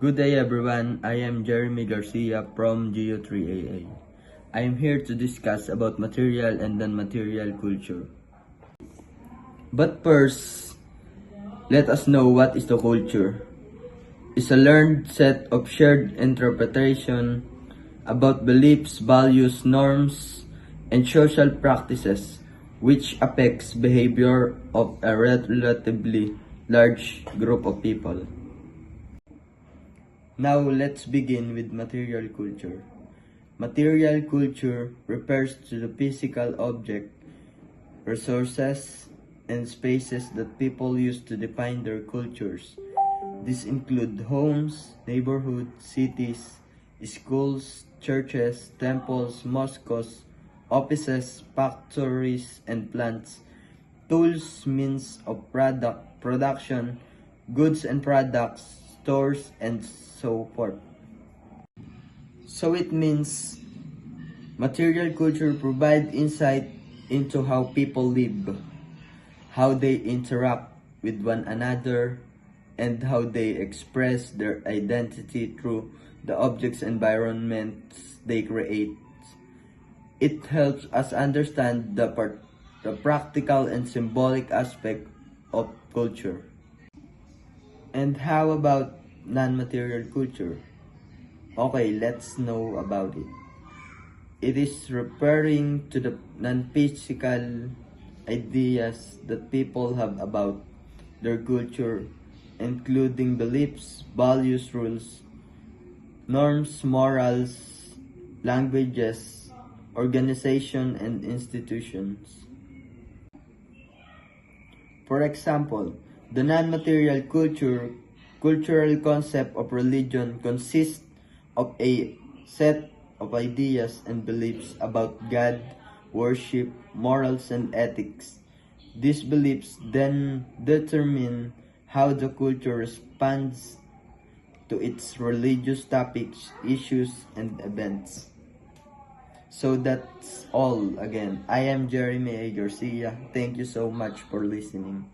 Good day everyone, I am Jeremy Garcia from Geo3AA. I am here to discuss about material and non-material culture. But first, let us know what is the culture. It's a learned set of shared interpretation about beliefs, values, norms, and social practices which affects behavior of a relatively large group of people. Now let's begin with material culture. Material culture refers to the physical object, resources, and spaces that people use to define their cultures. These include homes, neighborhoods, cities, schools, churches, temples, mosques, offices, factories, and plants. Tools, means of production, goods and products, stores, and so forth. So it means material culture provides insight into how people live, how they interact with one another, and how they express their identity through the objects and environments they create. It helps us understand the practical and symbolic aspect of culture. And how about non-material culture? Okay, let's know about it. It is referring to the non-physical ideas that people have about their culture, including beliefs, values, rules, norms, morals, languages, organization, and institutions. For example, the non-material cultural concept of religion consists of a set of ideas and beliefs about God, worship, morals, and ethics. These beliefs then determine how the culture responds to its religious topics, issues, and events. So that's all again. I am Jeremy A. Garcia. Thank you so much for listening.